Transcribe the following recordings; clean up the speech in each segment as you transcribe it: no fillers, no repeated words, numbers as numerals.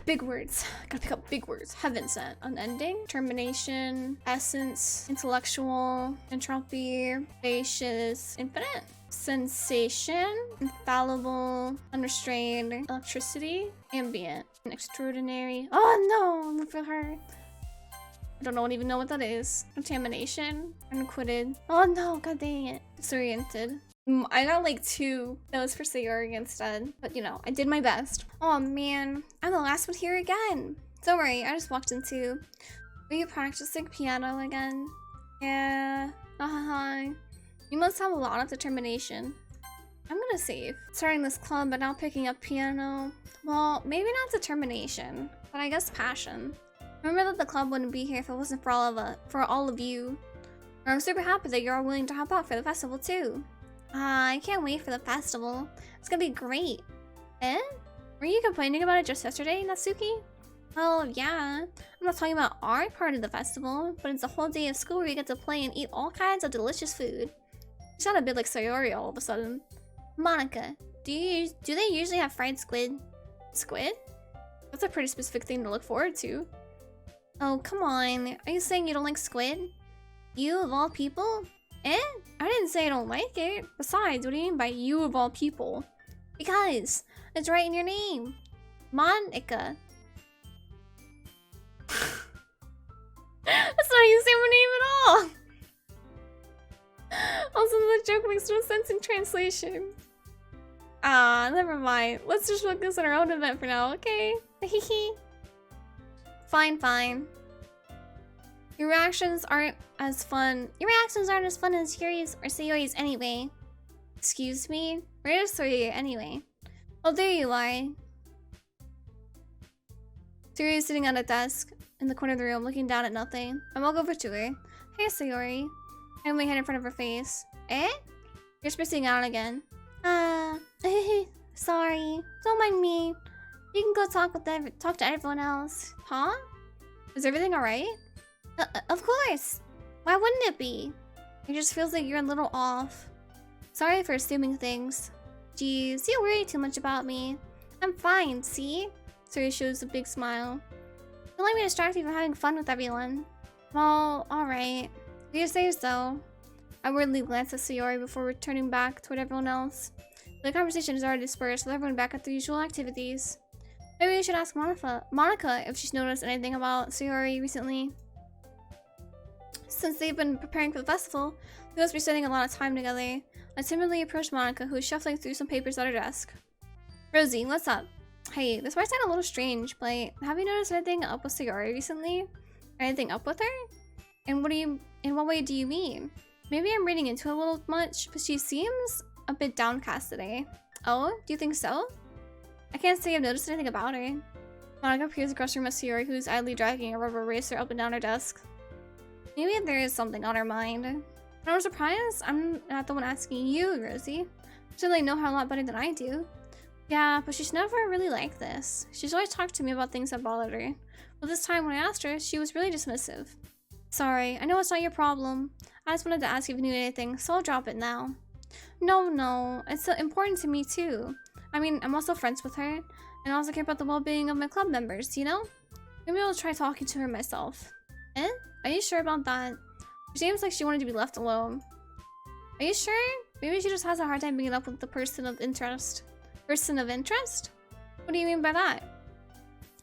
Big words. Gotta pick up big words. Heaven sent. Unending. Termination. Essence. Intellectual. Entropy. Spacious. Infinite. Sensation. Infallible. Unrestrained. Electricity. Ambient. Extraordinary. Oh no! For her. I don't even know what that is. Contamination. Unacquitted. Oh no, god dang it. Disoriented. I got like 2. That was for Sayori instead. But you know, I did my best. Oh man, I'm the last one here again. Don't worry, I just walked into. Were you practicing piano again? Yeah. You must have a lot of determination. I'm gonna save. Starting this club, but now picking up piano. Well, maybe not determination, but I guess passion. Remember that the club wouldn't be here if it wasn't for all of you. And I'm super happy that you're all willing to help out for the festival too. I can't wait for the festival. It's gonna be great. Eh? Were you complaining about it just yesterday, Natsuki? Well, yeah. I'm not talking about our part of the festival, but it's a whole day of school where you get to play and eat all kinds of delicious food. You sound a bit like Sayori all of a sudden. Monica, do they usually have fried squid? Squid? That's a pretty specific thing to look forward to. Oh, come on. Are you saying you don't like squid? You of all people? Eh? I didn't say I don't like it. Besides, what do you mean by you of all people? Because it's right in your name. Monica. That's not how you say my name at all. Also, the joke makes no sense in translation. Ah, never mind. Let's just focus on our own event for now, okay? Fine. Your reactions aren't as fun. Your reactions aren't as fun as Yuri's or Sayori's anyway. Excuse me? Where is Sayori anyway? Oh, there you are. Sayori is sitting at a desk in the corner of the room, looking down at nothing. I walk over to her. Hey, Sayori. I have my hand in front of her face. Eh? You're spacing out again. Sorry. Don't mind me. You can go talk to everyone else. Huh? Is everything alright? Of course. Why wouldn't it be? It just feels like you're a little off. Sorry for assuming things. Geez, you worry too much about me. I'm fine, see? Sayori shows a big smile. Don't let me distract you from having fun with everyone. Well, alright. If you say so. I weirdly glance at Sayori before returning back toward everyone else. The conversation is already dispersed with everyone back at the usual activities. Maybe we should ask Monica if she's noticed anything about Sayori recently. Since they've been preparing for the festival, they must be spending a lot of time together. I timidly approached Monica, who is shuffling through some papers at her desk. Rosie, what's up? Hey, this might sound a little strange, but have you noticed anything up with Sayori recently? Anything up with her? And in what way do you mean? Maybe I'm reading into it a little much, but she seems a bit downcast today. Oh, do you think so? I can't say I've noticed anything about her. Monica peers across the room at Sayori, who's idly dragging a rubber eraser up and down her desk. Maybe there is something on her mind. But I'm surprised I'm not the one asking you, Rosie. You certainly know her a lot better than I do. Yeah, but she's never really like this. She's always talked to me about things that bothered her. But this time when I asked her, she was really dismissive. Sorry, I know it's not your problem. I just wanted to ask if you knew anything, so I'll drop it now. No, it's important to me too. I mean, I'm also friends with her, and I also care about the well-being of my club members, you know? Maybe I'll try talking to her myself. Eh? Are you sure about that? She seems like she wanted to be left alone. Are you sure? Maybe she just has a hard time being up with the person of interest. Person of interest? What do you mean by that?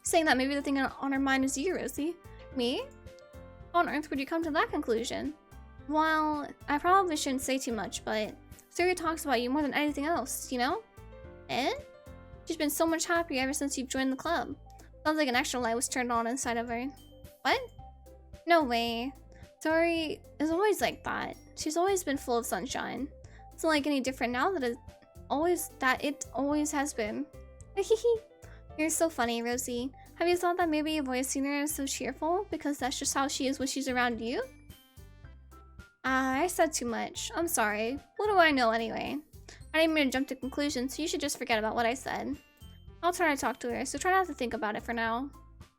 Saying that maybe the thing on her mind is you, Rosie. Me? How on earth would you come to that conclusion? Well, I probably shouldn't say too much, but Sayori talks about you more than anything else, you know? Eh? She's been so much happier ever since you've joined the club. Sounds like an extra light was turned on inside of her. What? No way. Sayori is always like that. She's always been full of sunshine. It's not like any different now that it always has been. You're so funny, Rosie. Have you thought that maybe you've always seen her as so cheerful because that's just how she is when she's around you? I said too much. I'm sorry. What do I know anyway? I didn't mean to jump to conclusions, so you should just forget about what I said. I'll try to talk to her, so try not to think about it for now.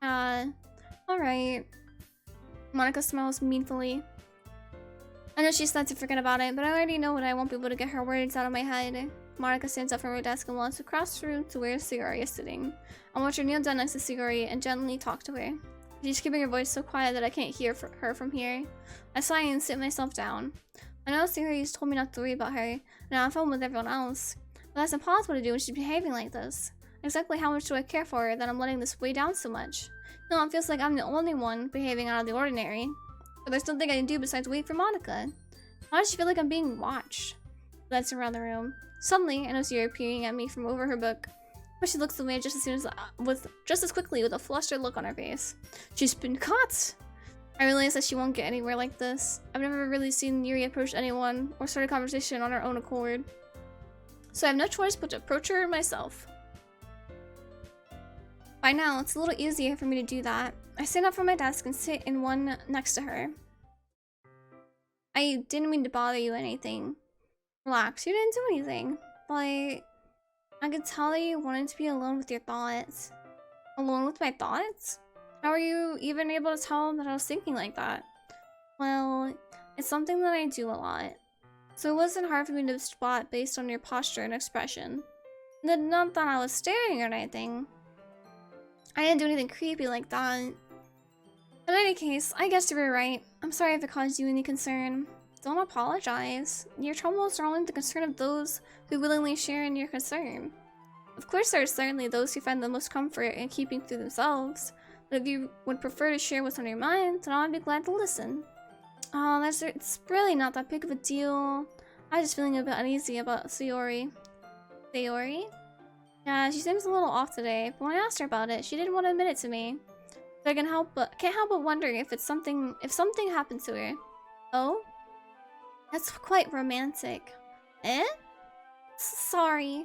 Alright. Monica smiles meaningfully. I know she said to forget about it, but I already know that I won't be able to get her words out of my head. Monica stands up from her desk and walks across the room to where Sayori is sitting. I watch her kneel down next to Sayori and gently talk to her. She's keeping her voice so quiet that I can't hear her from here. I sigh and sit myself down. I know Sayori's told me not to worry about her, and I'm fine with everyone else. But that's impossible to do when she's behaving like this. Exactly how much do I care for her that I'm letting this weigh down so much? No, it feels like I'm the only one behaving out of the ordinary. But there's nothing I can do besides wait for Monica. Why does she feel like I'm being watched? Glance around the room. Suddenly, I notice Yuri peering at me from over her book. But she looks away just as quickly with a flustered look on her face. She's been caught! I realize that she won't get anywhere like this. I've never really seen Yuri approach anyone or start a conversation on her own accord. So I have no choice but to approach her myself. By now, it's a little easier for me to do that. I stand up from my desk and sit in one next to her. I didn't mean to bother you or anything. Relax, you didn't do anything. But I could tell that you wanted to be alone with your thoughts. Alone with my thoughts? How are you even able to tell that I was thinking like that? Well, it's something that I do a lot. So it wasn't hard for me to spot based on your posture and expression. Not that I was staring or anything. I didn't do anything creepy like that. In any case, I guess you were right. I'm sorry if it caused you any concern. Don't apologize. Your troubles are only the concern of those who willingly share in your concern. Of course, there are certainly those who find the most comfort in keeping to themselves. But if you would prefer to share what's on your mind, then I'd be glad to listen. Oh, it's really not that big of a deal. I was just feeling a bit uneasy about Sayori. Sayori? Yeah, she seems a little off today, but when I asked her about it, she didn't want to admit it to me. So I can't help but wonder if something happened to her. Oh? That's quite romantic. Eh? Sorry.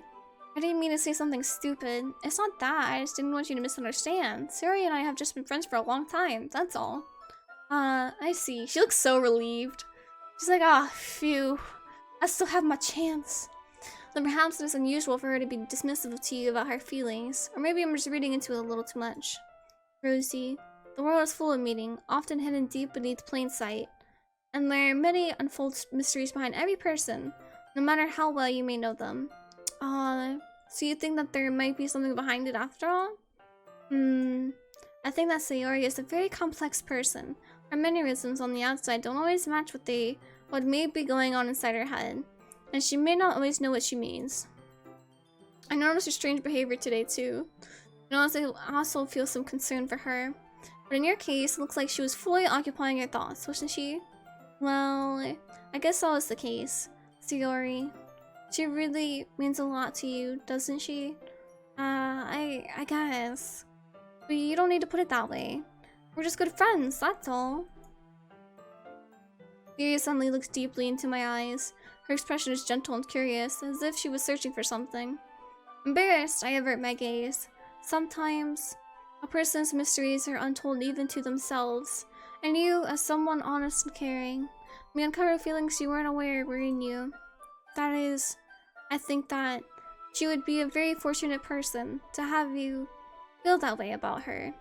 I didn't mean to say something stupid. It's not that, I just didn't want you to misunderstand. Sayori and I have just been friends for a long time, that's all. I see. She looks so relieved. She's like, ah, phew. I still have my chance. Then perhaps it's unusual for her to be dismissive to you about her feelings. Or maybe I'm just reading into it a little too much. Rosie, the world is full of meaning, often hidden deep beneath plain sight. And there are many unfolded mysteries behind every person, no matter how well you may know them. So you think that there might be something behind it after all? I think that Sayori is a very complex person. Her mannerisms on the outside don't always match what may be going on inside her head. And she may not always know what she means. I noticed her strange behavior today too. I also feel some concern for her. But in your case, it looks like she was fully occupying your thoughts, wasn't she? Well, I guess that was the case. Sayori, she really means a lot to you, doesn't she? I guess. But you don't need to put it that way. We're just good friends, that's all. Yuri suddenly looks deeply into my eyes. Her expression is gentle and curious, as if she was searching for something. Embarrassed, I avert my gaze. Sometimes, a person's mysteries are untold even to themselves, and you, as someone honest and caring, may uncover feelings you weren't aware were in you. That is, I think that she would be a very fortunate person to have you feel that way about her.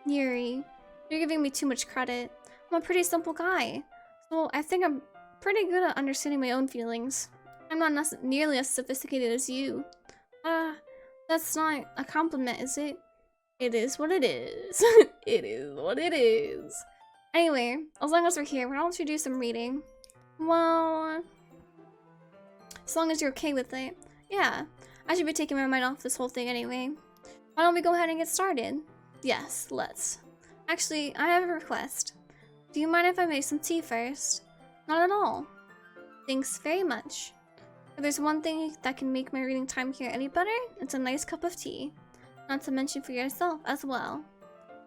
Yuri, you're giving me too much credit. I'm a pretty simple guy, so I think I'm pretty good at understanding my own feelings. I'm not nearly as sophisticated as you. That's not a compliment, is it? It is what it is. It is what it is. Anyway, as long as we're here, why don't you do some reading? Well, as long as you're okay with it. Yeah, I should be taking my mind off this whole thing anyway. Why don't we go ahead and get started? Yes, let's. Actually, I have a request. Do you mind if I make some tea first? Not at all. Thanks very much. If there's one thing that can make my reading time here any better, it's a nice cup of tea. Not to mention for yourself as well.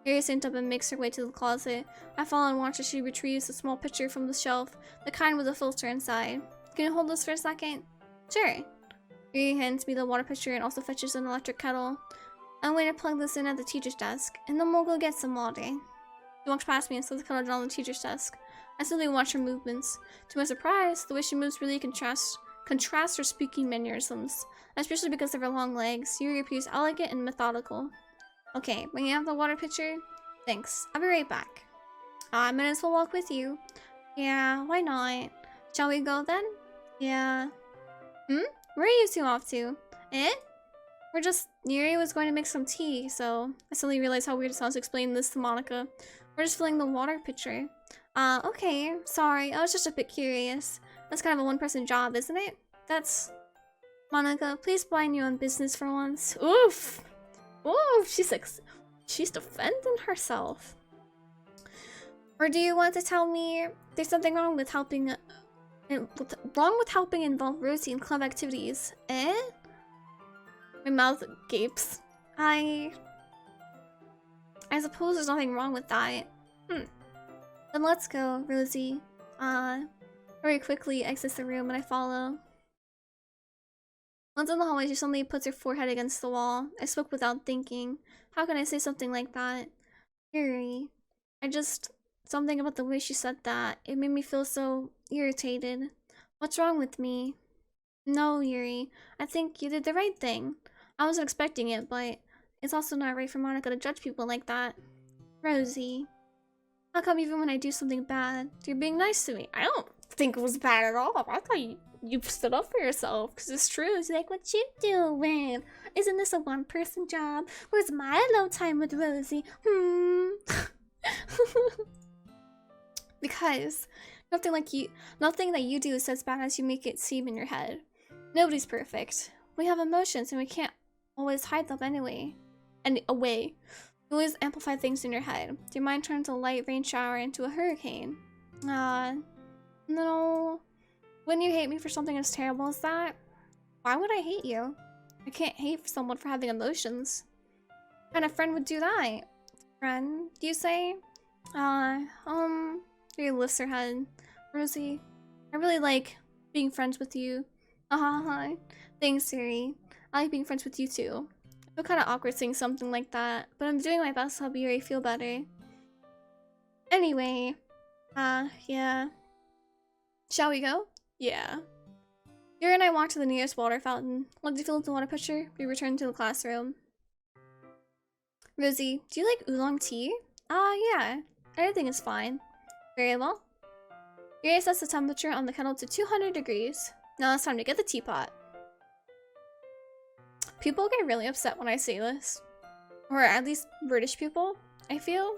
Yuri stands up and makes her way to the closet. I follow and watch as she retrieves a small pitcher from the shelf, the kind with a filter inside. Can you hold this for a second? Sure. Yuri hands me the water pitcher and also fetches an electric kettle. I'm going to plug this in at the teacher's desk, and then we'll go get some water. She walks past me and sets the kettle down on the teacher's desk. I simply watch her movements. To my surprise, the way she moves really contrasts her speaking mannerisms, especially because of her long legs. Yuri appears elegant and methodical. Okay, bringing out the water pitcher? Thanks. I'll be right back. I might as well walk with you. Yeah, why not? Shall we go then? Yeah. Where are you two off to? Eh? We're just... Yuri was going to make some tea, so I suddenly realized how weird it sounds to explain this to Monica. We're just filling the water pitcher. Okay. Sorry, I was just a bit curious. That's kind of a one-person job, isn't it? That's... Monica, please mind your own business for once. Oof! Oof, she's defending herself. Or do you want to tell me there's something wrong with helping involve Rosie in club activities? Eh? My mouth gapes. I suppose there's nothing wrong with that. Then let's go, Rosie. Very quickly exits the room and I follow. Once in the hallway, she suddenly puts her forehead against the wall. I spoke without thinking. How can I say something like that? Yuri. Something about the way she said that. It made me feel so irritated. What's wrong with me? No, Yuri. I think you did the right thing. I wasn't expecting it, but it's also not right for Monica to judge people like that. Rosie. How come even when I do something bad, you're being nice to me? I don't think it was bad at all. I thought you stood up for yourself, because it's true. It's like, what you doing? Isn't this a one-person job? Where's my alone time with Rosie? Because nothing that you do is as bad as you make it seem in your head. Nobody's perfect. We have emotions and we can't always hide them away. You always amplify things in your head. Your mind turns a light rain shower into a hurricane. No. Wouldn't you hate me for something as terrible as that? Why would I hate you? I can't hate someone for having emotions. What kind of friend would do that? Friend, do you say? Yuri lifts her head. Rosie, I really like being friends with you. Thanks, Yuri. I like being friends with you too. I feel kind of awkward saying something like that, but I'm doing my best to help Yuri feel better. Anyway, yeah. Shall we go? Yeah. Yuri and I walked to the nearest water fountain. Once we filled the water pitcher, we returned to the classroom. Rosie, do you like oolong tea? Yeah. Everything is fine. Very well. Yuri sets the temperature on the kettle to 200 degrees. Now it's time to get the teapot. People get really upset when I say this. Or at least British people, I feel.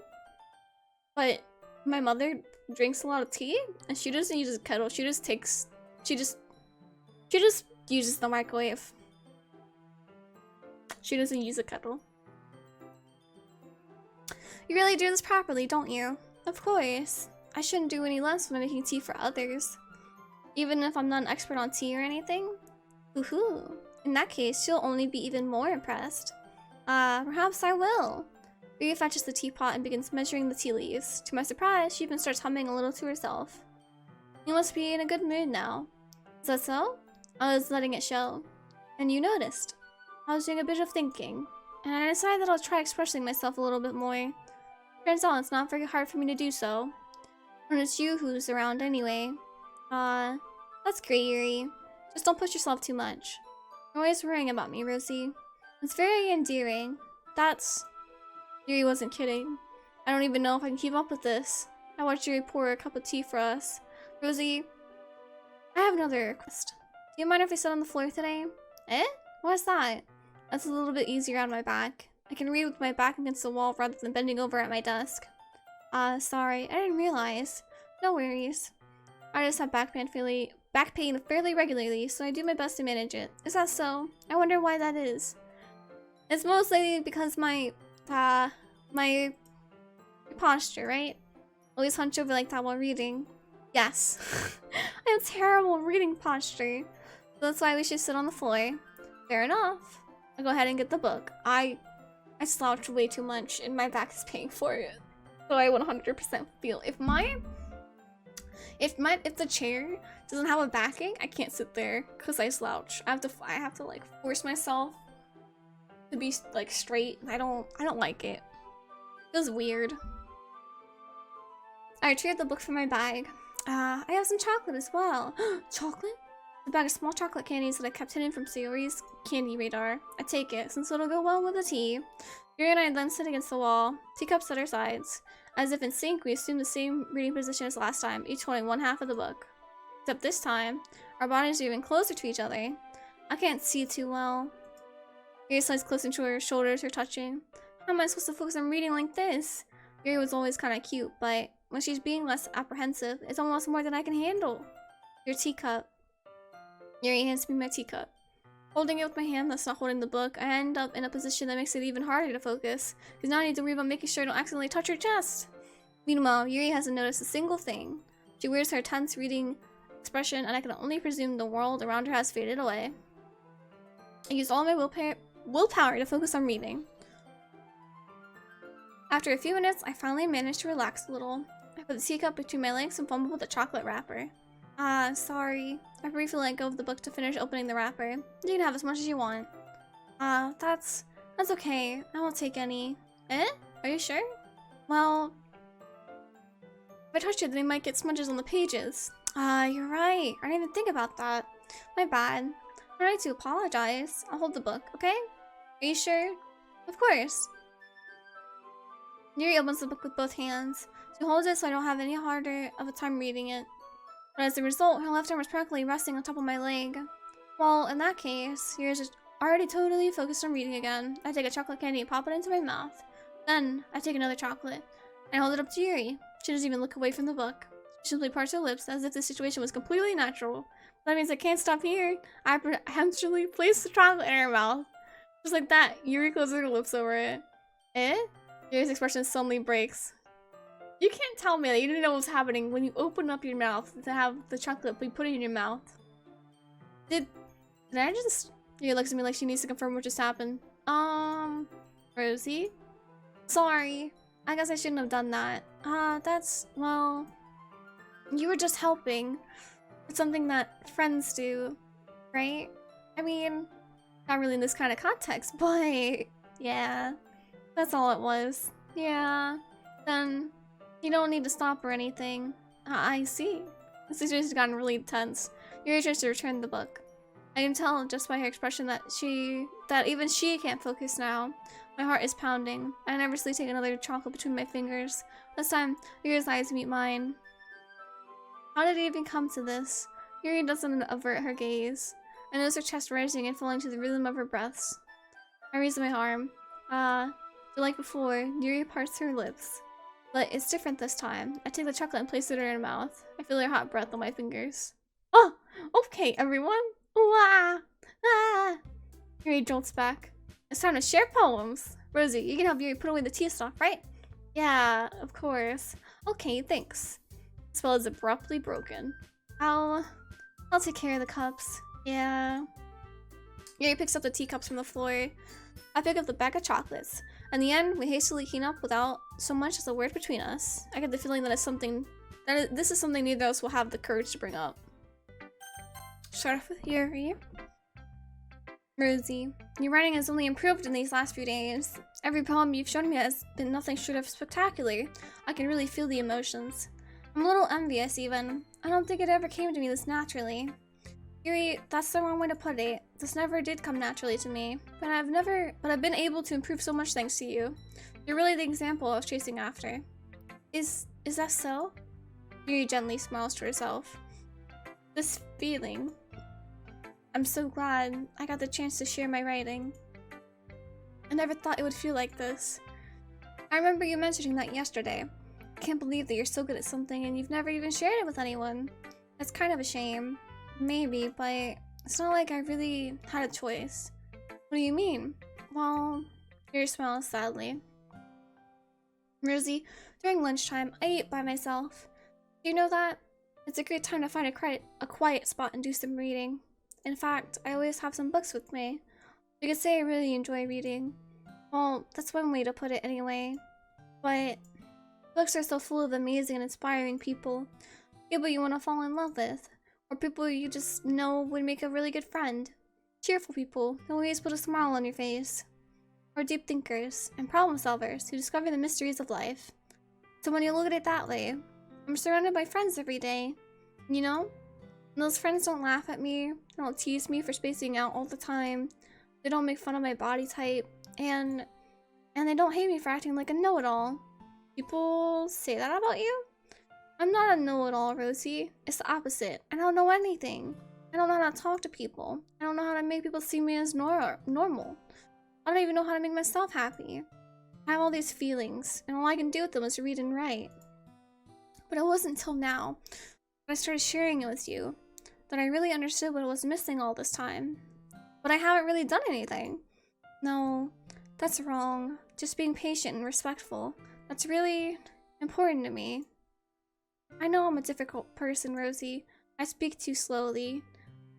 But my mother drinks a lot of tea and she doesn't use a kettle. She just uses the microwave. She doesn't use a kettle. You really do this properly, don't you? Of course. I shouldn't do any less when I'm making tea for others. Even if I'm not an expert on tea or anything. Woohoo. In that case, she'll only be even more impressed. Perhaps I will. Ryu fetches the teapot and begins measuring the tea leaves. To my surprise, she even starts humming a little to herself. You must be in a good mood now. Is that so? I was letting it show. And you noticed. I was doing a bit of thinking. And I decided that I'll try expressing myself a little bit more. Turns out it's not very hard for me to do so. When it's you who's around anyway. That's great, Yuri. Just don't push yourself too much. You're always worrying about me, Rosie. It's very endearing. Yuri wasn't kidding. I don't even know if I can keep up with this. I watched Yuri pour a cup of tea for us. Rosie, I have another request. Do you mind if we sit on the floor today? Eh? Why's that? That's a little bit easier on my back. I can read with my back against the wall rather than bending over at my desk. Sorry, I didn't realize. No worries. I just have back pain fairly regularly, so I do my best to manage it. Is that so? I wonder why that is. It's mostly because my posture, right? Always hunch over like that while reading. Yes. I have terrible reading posture. So that's why we should sit on the floor. Fair enough. I'll go ahead and get the book. I slouch way too much and my back is paying for it. So I 100% feel if the chair doesn't have a backing, I can't sit there because I slouch. I have to like force myself to be like straight. I don't like it. It feels weird. I retrieved the book from my bag. I have some chocolate as well. Chocolate? A bag of small chocolate candies that I kept hidden from Sayori's candy radar. I take it, since it'll go well with the tea. Yuri and I then sit against the wall, teacups at our sides. As if in sync, we assume the same reading position as last time, each holding one half of the book. Except this time, our bodies are even closer to each other. I can't see too well. Yuri slides close into her shoulders, her touching. How am I supposed to focus on reading like this? Yuri was always kind of cute, but when she's being less apprehensive, it's almost more than I can handle. Your teacup. Yuri hands me my teacup. Holding it with my hand that's not holding the book, I end up in a position that makes it even harder to focus, because now I need to worry about making sure I don't accidentally touch her chest. Meanwhile, Yuri hasn't noticed a single thing. She wears her tense reading expression, and I can only presume the world around her has faded away. I used all my willpower to focus on reading. After a few minutes, I finally managed to relax a little. I put the teacup between my legs and fumbled with the chocolate wrapper. Ah, sorry. I briefly let go of the book to finish opening the wrapper. You can have as much as you want. That's okay. I won't take any. Eh? Are you sure? Well, if I touch it, then I might get smudges on the pages. You're right. I didn't even think about that. My bad. I'm ready to apologize. I'll hold the book, okay? Are you sure? Of course. Yuri opens the book with both hands. She holds it so I don't have any harder of a time reading it. But as a result, her left arm was practically resting on top of my leg. Well, in that case, Yuri's just already totally focused on reading again. I take a chocolate candy and pop it into my mouth. Then, I take another chocolate. I hold it up to Yuri. She doesn't even look away from the book. She simply parts her lips as if the situation was completely natural. That means I can't stop here. I apprehensively place the chocolate in her mouth. Just like that, Yuri closes her lips over it. Eh? Yuri's expression suddenly breaks. You can't tell me that you didn't know what was happening when you opened up your mouth to have the chocolate be put in your mouth. Did I just... Yuri looks at me like she needs to confirm what just happened. Rosie? Sorry. I guess I shouldn't have done that. Well... You were just helping. It's something that friends do, right? I mean, not really in this kind of context, but... Yeah. That's all it was. Yeah. Then... You don't need to stop or anything. I see. The situation's gotten really tense. Yuri tries to return the book. I can tell just by her expression that even she can't focus now. My heart is pounding. I nervously take another chocolate between my fingers. This time, Yuri's eyes meet mine. How did it even come to this? Yuri doesn't avert her gaze. I notice her chest rising and falling to the rhythm of her breaths. I raise my arm. Like before, Yuri parts her lips. But it's different this time. I take the chocolate and place it in her mouth. I feel her hot breath on my fingers. Oh! Okay, everyone! Ooh, ah! Ah! Yuri jolts back. It's time to share poems! Rosie, you can help Yuri put away the tea stuff, right? Yeah, of course. Okay, thanks. The spell is abruptly broken. I'll take care of the cups. Yeah. Yuri picks up the teacups from the floor. I pick up the bag of chocolates. In the end, we hastily clean up without so much as a word between us. I get the feeling that this is something neither of us will have the courage to bring up. Start off with Yuri. Rosie, your writing has only improved in these last few days. Every poem you've shown me has been nothing short of spectacular. I can really feel the emotions. I'm a little envious even. I don't think it ever came to me this naturally. Yuri, that's the wrong way to put it. This never did come naturally to me, but I've been able to improve so much thanks to you. You're really the example I was chasing after. Is that so? Yuri gently smiles to herself. This feeling. I'm so glad I got the chance to share my writing. I never thought it would feel like this. I remember you mentioning that yesterday. I can't believe that you're so good at something and you've never even shared it with anyone. That's kind of a shame. Maybe, but it's not like I really had a choice. What do you mean? Well, Yuri smiles sadly. Rosie, during lunchtime, I eat by myself. Do you know that? It's a great time to find a quiet spot and do some reading. In fact, I always have some books with me. You could say I really enjoy reading. Well, that's one way to put it anyway. But books are so full of amazing and inspiring people. People you want to fall in love with. Or people you just know would make a really good friend. Cheerful people who always put a smile on your face. Or deep thinkers and problem solvers who discover the mysteries of life. So when you look at it that way, I'm surrounded by friends every day. You know? And those friends don't laugh at me. They don't tease me for spacing out all the time. They don't make fun of my body type. And they don't hate me for acting like a know-it-all. People say that about you? I'm not a know-it-all, Rosie. It's the opposite. I don't know anything. I don't know how to talk to people. I don't know how to make people see me as normal. I don't even know how to make myself happy. I have all these feelings, and all I can do with them is read and write. But it wasn't until now that I started sharing it with you that I really understood what was missing all this time. But I haven't really done anything. No, that's wrong. Just being patient and respectful. That's really important to me. I know I'm a difficult person, Rosie. I speak too slowly.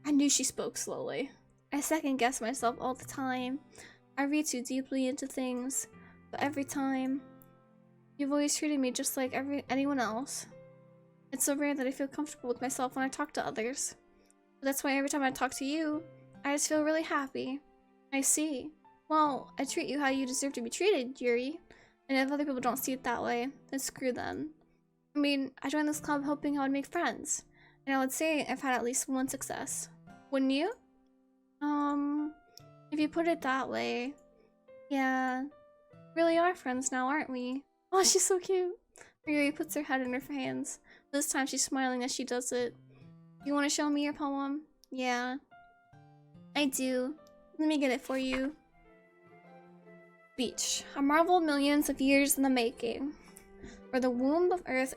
I knew she spoke slowly. I second-guess myself all the time. I read too deeply into things. But every time, you've always treated me just like anyone else. It's so rare that I feel comfortable with myself when I talk to others. But that's why every time I talk to you, I just feel really happy. I see. Well, I treat you how you deserve to be treated, Yuri. And if other people don't see it that way, then screw them. I mean, I joined this club hoping I would make friends. And I would say I've had at least one success. Wouldn't you? If you put it that way, yeah. Really are friends now, aren't we? Oh, she's so cute. Yuri puts her head in her hands. This time she's smiling as she does it. You want to show me your poem? Yeah. I do. Let me get it for you. Beach. A marvel of millions of years in the making. Where the womb of Earth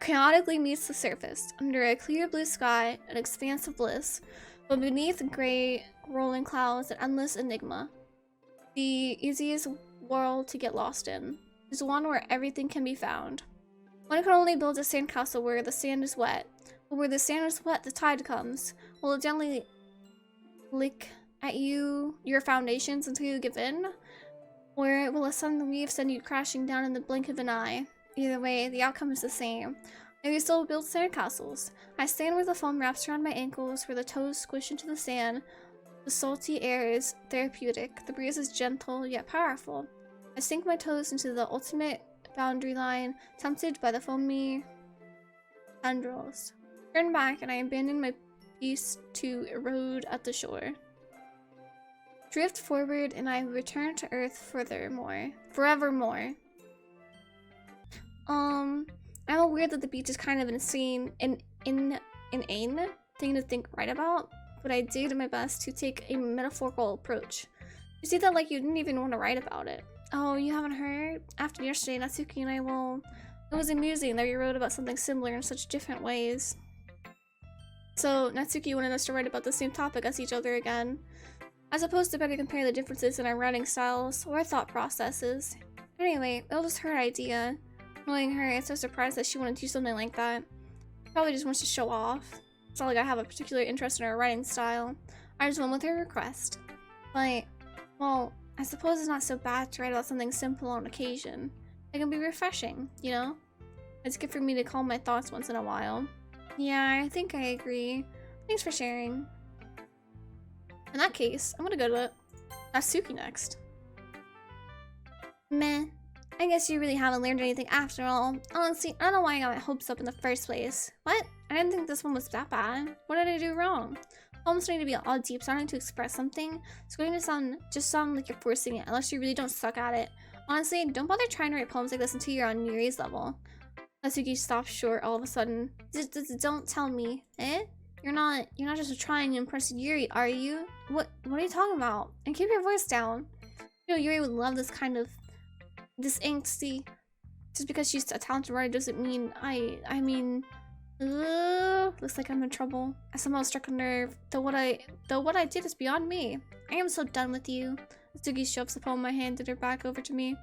chaotically meets the surface. Under a clear blue sky, an expanse of bliss. But beneath gray, rolling clouds, an endless enigma. The easiest world to get lost in is one where everything can be found. One can only build a sandcastle where the sand is wet, but where the sand is wet, the tide comes. Will it gently lick at your foundations until you give in? Or will a sudden wave send you crashing down in the blink of an eye? Either way, the outcome is the same. I used to build sandcastles. I stand where the foam wraps around my ankles, where the toes squish into the sand. The salty air is therapeutic. The breeze is gentle yet powerful. I sink my toes into the ultimate boundary line, tempted by the foamy tendrils. Turn back and I abandon my peace to erode at the shore. Drift forward and I return to Earth forevermore. I'm aware that the beach is kind of an inane thing to write about, but I did my best to take a metaphorical approach. You see that like you didn't even want to write about it. Oh, you haven't heard? After yesterday, Natsuki and I it was amusing that we wrote about something similar in such different ways. So Natsuki wanted us to write about the same topic as each other again, as opposed to better compare the differences in our writing styles or thought processes. Anyway, it was her idea. Knowing her, it's so surprised that she wanted to do something like that. Probably just wants to show off. It's not like I have a particular interest in her writing style. I just went with her request. But, well, I suppose it's not so bad to write about something simple on occasion. It can be refreshing, you know? It's good for me to calm my thoughts once in a while. Yeah, I think I agree. Thanks for sharing. In that case, I'm gonna go to Natsuki next. Meh. I guess you really haven't learned anything after all. Honestly, I don't know why I got my hopes up in the first place. What? I didn't think this one was that bad. What did I do wrong? Poems need to be all deep sounding to express something. It's going to just sound like you're forcing it, unless you really don't suck at it. Honestly, don't bother trying to write poems like this until you're on Yuri's level. Natsuki stops short all of a sudden. Don't tell me. Eh? You're not just trying to impress Yuri, are you? What are you talking about? And keep your voice down. You know, Yuri would love this angsty. Just because she's a talented writer doesn't mean I mean looks like I'm in trouble. I somehow struck a nerve. Though what I did is beyond me. I am so done with you. Natsuki shoves the poem I handed her back over to me.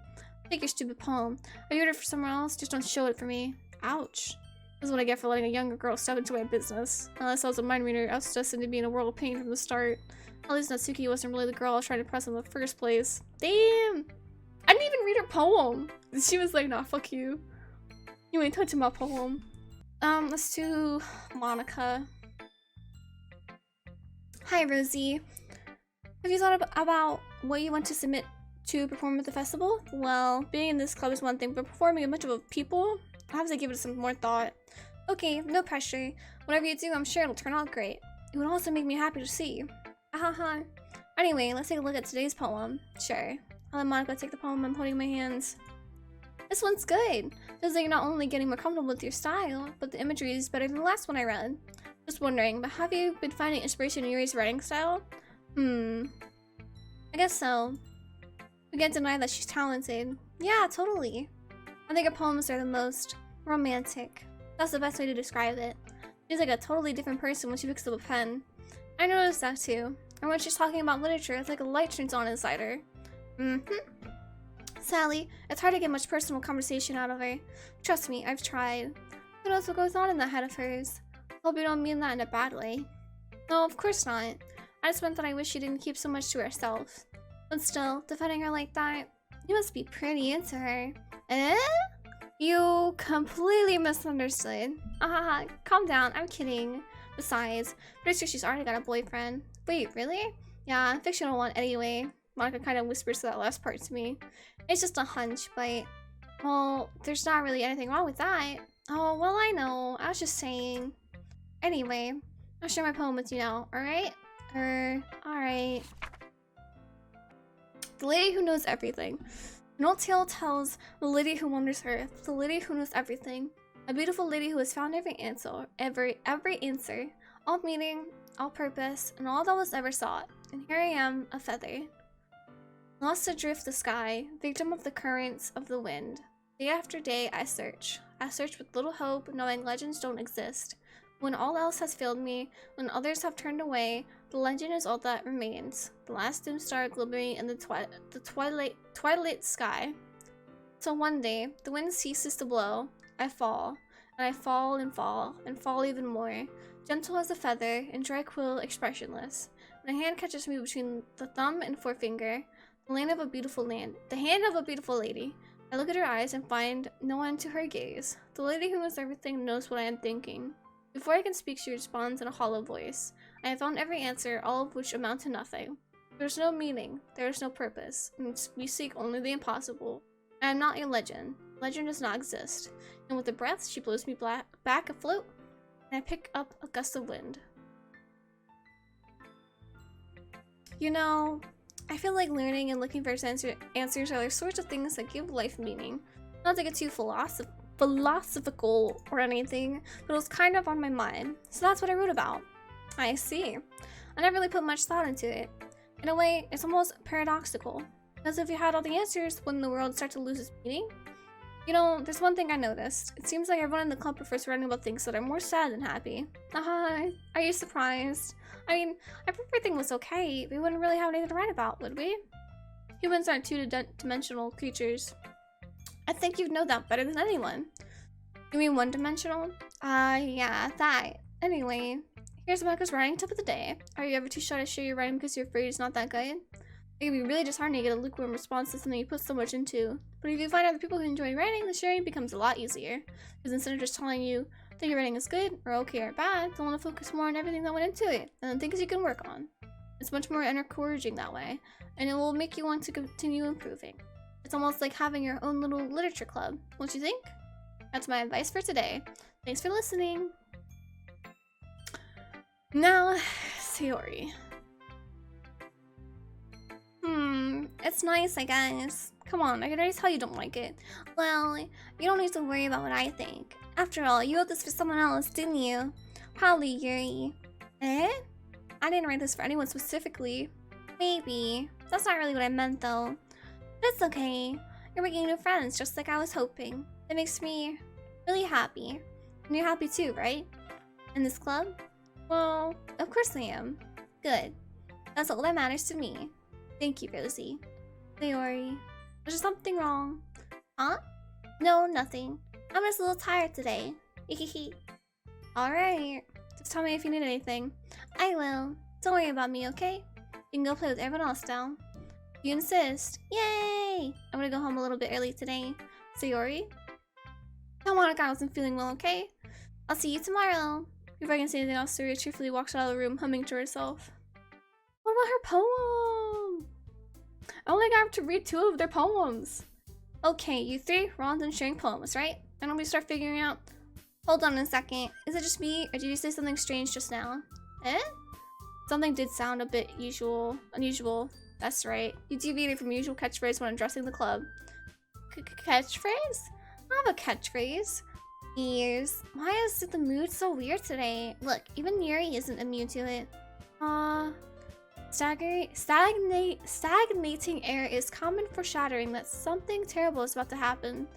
Take your stupid poem. I wrote it for someone else, just don't show it for me. Ouch. This is what I get for letting a younger girl step into my business. Unless I was a mind reader, I was destined to be in a world of pain from the start. At least Natsuki wasn't really the girl I was trying to impress in the first place. Damn! I didn't even read her poem! She was like, nah, fuck you. You ain't touching my poem. Let's do Monica. Hi, Rosie. Have you thought about what you want to submit to perform at the festival? Well, being in this club is one thing, but performing a bunch of people? I have to give it some more thought. Okay, no pressure. Whatever you do, I'm sure it'll turn out great. It would also make me happy to see. Ahaha. Anyway, let's take a look at today's poem. Sure. I'll let Monica take the poem I'm holding in my hands. This one's good. Feels like you're not only getting more comfortable with your style, but the imagery is better than the last one I read. Just wondering, but have you been finding inspiration in Yuri's writing style? I guess so. We can't deny that she's talented. Yeah, totally. I think her poems are the most romantic. That's the best way to describe it. She's like a totally different person when she picks up a pen. I noticed that too. And when she's talking about literature, it's like a light turns on inside her. Sally, it's hard to get much personal conversation out of her. Trust me, I've tried. Who knows what goes on in that head of hers? Hope you don't mean that in a bad way. No, of course not. I just meant that I wish she didn't keep so much to herself. But still, defending her like that, you must be pretty into her. Eh? You completely misunderstood. Calm down, I'm kidding. Besides, pretty sure she's already got a boyfriend. Wait, really? Yeah, fictional one anyway. Monica kind of whispers that last part to me. It's just a hunch, but... well, there's not really anything wrong with that. Oh, well, I know. I was just saying. Anyway, I'll share my poem with you now, alright? Alright. The lady who knows everything. An old tale tells the lady who wanders earth, the lady who knows everything. A beautiful lady who has found every answer, every answer, all meaning, all purpose, and all that was ever sought. And here I am, a feather. Lost adrift the sky, victim of the currents of the wind. Day after day I search with little hope, knowing legends don't exist. When all else has failed me, when others have turned away, the legend is all that remains. The last dim star glimmering in the twilight sky. So one day, the wind ceases to blow. I fall, and I fall and fall, and fall even more. Gentle as a feather, and tranquil, expressionless. My hand catches me between the thumb and forefinger. The hand of a beautiful lady. I look at her eyes and find no end to her gaze. The lady who knows everything knows what I am thinking. Before I can speak, she responds in a hollow voice. I have found every answer, all of which amount to nothing. There is no meaning, there is no purpose, and we seek only the impossible. I am not a legend. Legend does not exist. And with a breath, she blows me back afloat, and I pick up a gust of wind. You know, I feel like learning and looking for answers are the sorts of things that give life meaning. Not to get too philosophical or anything, but it was kind of on my mind, so that's what I wrote about. I see. I never really put much thought into it. In a way, it's almost paradoxical, because if you had all the answers, wouldn't the world start to lose its meaning? You know, there's one thing I noticed. It seems like everyone in the club prefers writing about things that are more sad than happy. Are you surprised? I mean, if everything was okay, we wouldn't really have anything to write about, would we? Humans aren't two-dimensional creatures. I think you'd know that better than anyone. You mean one-dimensional? Yeah, that. Anyway, here's Monica's writing tip of the day. Are you ever too shy to share your writing because you're afraid it's not that good? It can be really disheartening to get a lukewarm response to something you put so much into. But if you find other people who enjoy writing, the sharing becomes a lot easier. Because instead of just telling you that your writing is good, or okay, or bad, they'll want to focus more on everything that went into it, and the things you can work on. It's much more encouraging that way, and it will make you want to continue improving. It's almost like having your own little literature club, don't you think? That's my advice for today. Thanks for listening. Now, Sayori. It's nice, I guess. Come on, I can already tell you don't like it. Well, you don't need to worry about what I think. After all, you wrote this for someone else, didn't you? Probably Yuri. Eh? I didn't write this for anyone specifically. Maybe. That's not really what I meant, though. But it's okay. You're making new friends, just like I was hoping. It makes me really happy. And you're happy too, right? In this club? Well, of course I am. Good. That's all that matters to me. Thank you, Rosie. Sayori. There's something wrong. Huh? No, nothing. I'm just a little tired today. Hehehe. Alright. Just tell me if you need anything. I will. Don't worry about me, okay? You can go play with everyone else now. You insist. Yay! I'm gonna go home a little bit early today. Sayori? Tell Monica I wasn't feeling well, okay? I'll see you tomorrow. Before I can say anything else, Sayori cheerfully walks out of the room, humming to herself. What about her poem? I only got to read 2 of their poems. Okay, you 3 were on sharing poems, right? And when we start figuring out... Hold on a second. Is it just me, or did you say something strange just now? Eh? Something did sound a bit unusual. That's right. You deviated from your usual catchphrase when addressing the club. Catchphrase? I don't have a catchphrase. Ears. Why is the mood so weird today? Look, even Yuri isn't immune to it. Stagnating air is common foreshadowing that something terrible is about to happen.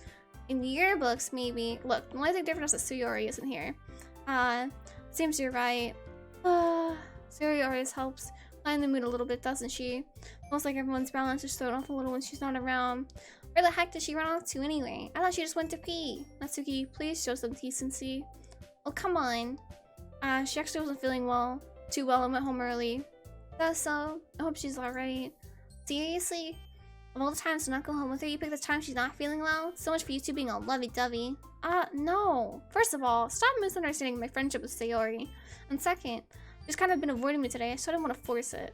In yearbooks, maybe. Look, the only thing different is that Sayori isn't here. Seems you're right. Sayori always helps lighten the mood a little bit, doesn't she? Almost like everyone's balance is thrown off a little when she's not around. Where the heck did she run off to anyway? I thought she just went to pee. Natsuki, please show some decency. Oh, come on. She actually wasn't feeling too well and went home early. That's so. I hope she's alright. Seriously? Of all the times to not go home with her, you picked the time she's not feeling well? So much for you two being all lovey-dovey. No. First of all, stop misunderstanding my friendship with Sayori. And second, she's kind of been avoiding me today, so I didn't want to force it.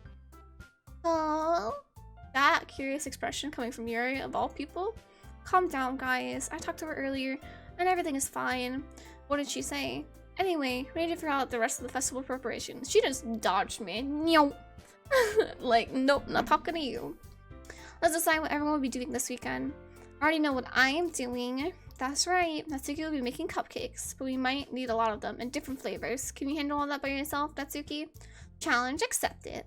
Oh? That curious expression coming from Yuri, of all people? Calm down, guys. I talked to her earlier, and everything is fine. What did she say? Anyway, we need to figure out the rest of the festival preparations. She just dodged me. Nope. Like, nope, not talking to you. Let's decide what everyone will be doing this weekend. I already know what I am doing. That's right. Natsuki will be making cupcakes, but we might need a lot of them in different flavors. Can you handle all that by yourself, Natsuki? Challenge accepted.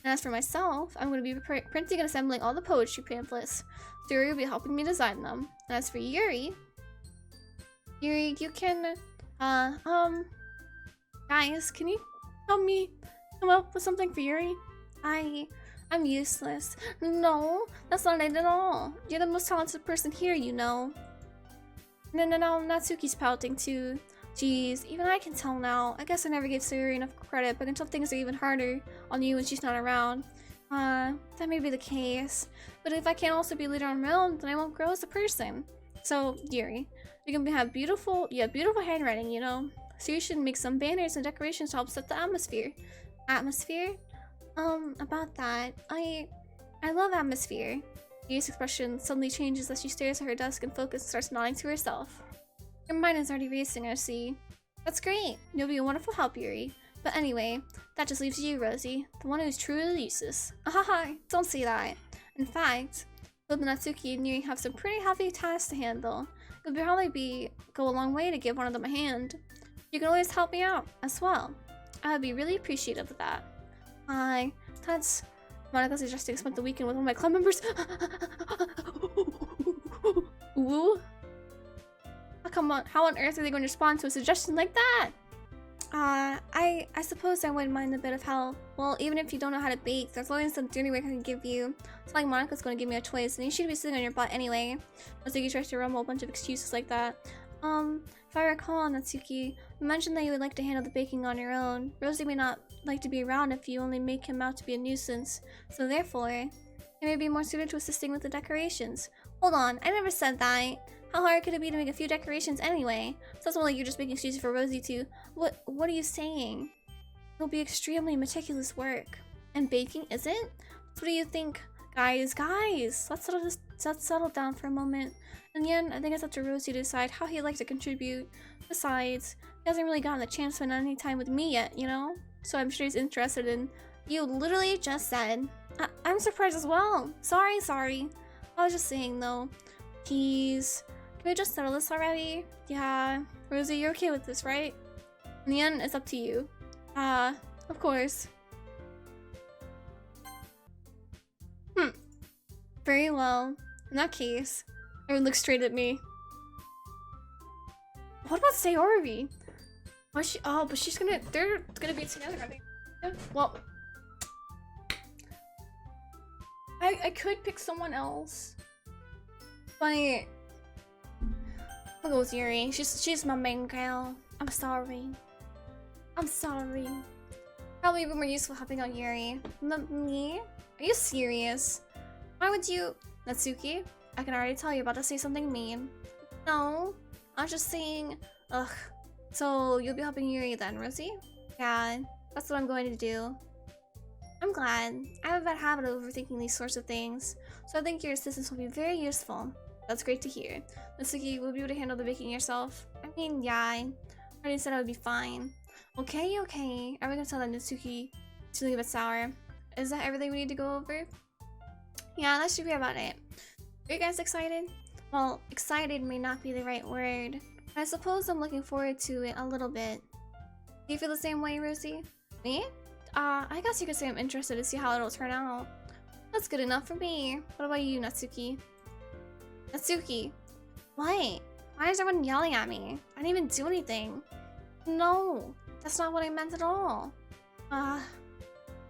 And as for myself, I'm going to be printing and assembling all the poetry pamphlets. Yuri will be helping me design them. And as for Yuri, you can, guys, can you help me come up with something for Yuri? I'm useless. No, that's not it at all. You're the most talented person here, you know. No, Natsuki's pouting too. Jeez, even I can tell now. I guess I never gave Sayori enough credit, but until things are even harder on you when she's not around. That may be the case. But if I can't also be a leader on my own, then I won't grow as a person. So, Yuri, you have beautiful handwriting, you know? So you should make some banners and decorations to help set the atmosphere. Atmosphere? About that, I love atmosphere. Yuri's expression suddenly changes as she stares at her desk and starts nodding to herself. Your mind is already racing, I see. That's great. You'll be a wonderful help, Yuri. But anyway, that just leaves you, Rosie, the one who's truly useless. Ahaha, don't say that. In fact, both Natsuki and Yuri have some pretty heavy tasks to handle. It would probably go a long way to give one of them a hand. You can always help me out, as well. I would be really appreciative of that. That's... Monica suggesting spend the weekend with one of my club members. Ooh. Come on, how on earth are they going to respond to a suggestion like that? I suppose I wouldn't mind a bit of help. Well, even if you don't know how to bake, there's always some dirty work I can give you. It's like Monica's going to give me a choice, and you should be sitting on your butt anyway. Natsuki tries to rumble a bunch of excuses like that. If I recall, Natsuki, you mentioned that you would like to handle the baking on your own. Rosie may not like to be around if you only make him out to be a nuisance. So therefore, he may be more suited to assisting with the decorations. Hold on, I never said that. How hard could it be to make a few decorations anyway? So it's more like you're just making excuses for Rosie to... What are you saying? It'll be extremely meticulous work. And baking isn't? So what do you think? Guys, let's settle down for a moment. In the end, I think it's up to Rosie to decide how he'd like to contribute. Besides, he hasn't really gotten the chance to spend any time with me yet, you know? So I'm sure he's interested in... You literally just said. I'm surprised as well. Sorry. I was just saying though. Please... Can we just settle this already? Yeah. Rosie, you're okay with this, right? In the end, it's up to you. Of course. Very well. In that case, everyone looks straight at me. What about Sayori? But they're gonna be together, I think. Well, I could pick someone else, but I'll go with Yuri. She's my main girl. I'm sorry. Probably be more useful helping out Yuri. Me? Are you serious? Why would you... Natsuki? I can already tell you're about to say something mean. No. I'm just saying... Ugh. So, you'll be helping Yuri then, Rosie? Yeah. That's what I'm going to do. I'm glad. I have a bad habit of overthinking these sorts of things. So I think your assistance will be very useful. That's great to hear. Natsuki, will you be able to handle the baking yourself? I mean, yeah. I already said I would be fine. Okay. Are we gonna tell that Natsuki to leave it sour? Is that everything we need to go over? Yeah, that should be about it. Are you guys excited? Well, excited may not be the right word. I suppose I'm looking forward to it a little bit. Do you feel the same way, Rosie? Me? I guess you could say I'm interested to see how it'll turn out. That's good enough for me. What about you, Natsuki? Natsuki? What? Why is everyone yelling at me? I didn't even do anything. No, that's not what I meant at all.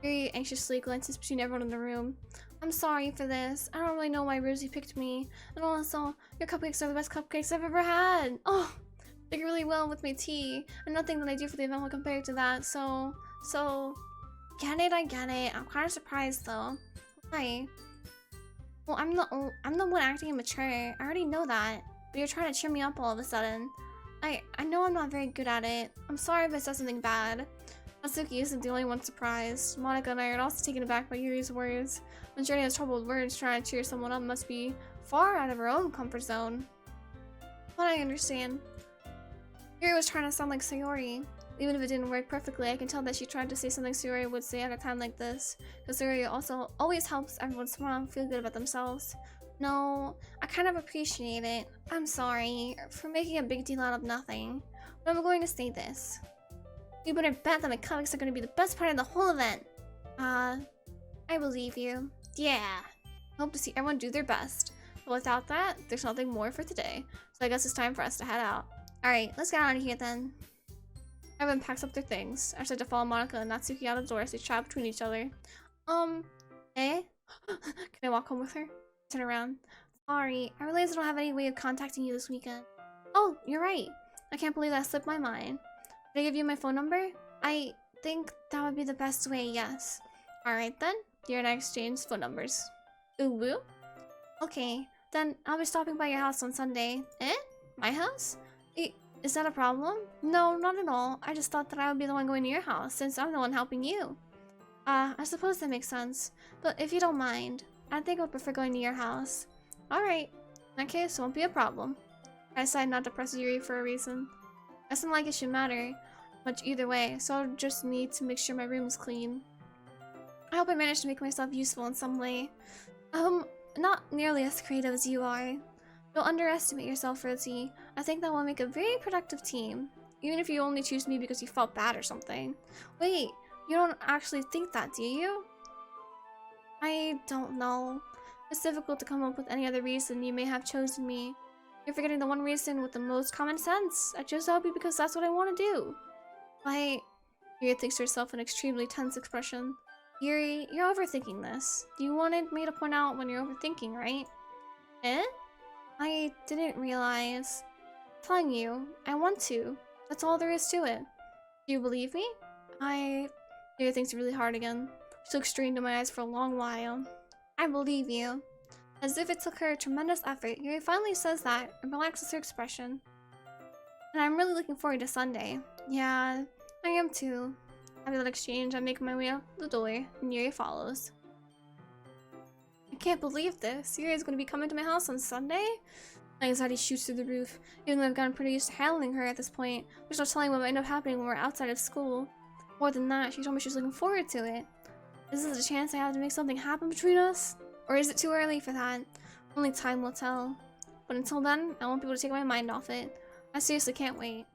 Yuri anxiously glances between everyone in the room. I'm sorry for this. I don't really know why Rosie picked me. And also, your cupcakes are the best cupcakes I've ever had. Oh, they go really well with my tea. And nothing that I do for the event will compare to that. So, get it, I get it. I'm kind of surprised though. Why? Well, I'm the one acting immature. I already know that. But you're trying to cheer me up all of a sudden. I know I'm not very good at it. I'm sorry if I said something bad. Natsuki isn't the only one surprised. Monica and I are also taken aback by Yuri's words. When Journey has trouble with words, trying to cheer someone up must be far out of her own comfort zone. But I understand. Yuri was trying to sound like Sayori. Even if it didn't work perfectly, I can tell that she tried to say something Sayori would say at a time like this. Because Sayori also always helps everyone smile and feel good about themselves. No, I kind of appreciate it. I'm sorry for making a big deal out of nothing. But I'm going to say this. You better bet that my cupcakes are going to be the best part of the whole event. I believe you. Yeah. I hope to see everyone do their best. But without that, there's nothing more for today. So I guess it's time for us to head out. Alright, let's get out of here then. Everyone packs up their things. I decide to follow Monica and Natsuki out of the door as they chat between each other. Eh? Can I walk home with her? Turn around. Sorry, I realize I don't have any way of contacting you this weekend. Oh, you're right. I can't believe that slipped my mind. Did I give you my phone number? I think that would be the best way, yes. Alright then, you and I exchange phone numbers. Ooh woo? Okay, then I'll be stopping by your house on Sunday. Eh? My house? Is that a problem? No, not at all. I just thought that I would be the one going to your house, since I'm the one helping you. I suppose that makes sense. But if you don't mind, I think I would prefer going to your house. Alright. In that case, it won't be a problem. I decided not to press Yuri for a reason. It doesn't like it should matter much either way, so I'll just need to make sure my room is clean. I hope I managed to make myself useful in some way. Not nearly as creative as you are. Don't underestimate yourself, Rosie. I think that will make a very productive team. Even if you only choose me because you felt bad or something. Wait, you don't actually think that, do you? I don't know. It's difficult to come up with any other reason you may have chosen me. You're forgetting the one reason with the most common sense. I chose to help you because that's what I want to do. Yuri thinks to herself an extremely tense expression. Yuri, you're overthinking this. You wanted me to point out when you're overthinking, right? Eh? I didn't realize. I'm telling you, I want to. That's all there is to it. Do you believe me? Yuri thinks really hard again. She looks straight into my eyes for a long while. I believe you. As if it took her a tremendous effort, Yuri finally says that and relaxes her expression. And I'm really looking forward to Sunday. Yeah, I am too. After that exchange, I make my way out the door, and Yuri follows. I can't believe this. Yuri is going to be coming to my house on Sunday? My anxiety shoots through the roof. Even though I've gotten pretty used to handling her at this point, there's no telling what might end up happening when we're outside of school. More than that, she told me she's looking forward to it. Is this a chance I have to make something happen between us? Or is it too early for that? Only time will tell. But until then, I won't be able to take my mind off it. I seriously can't wait.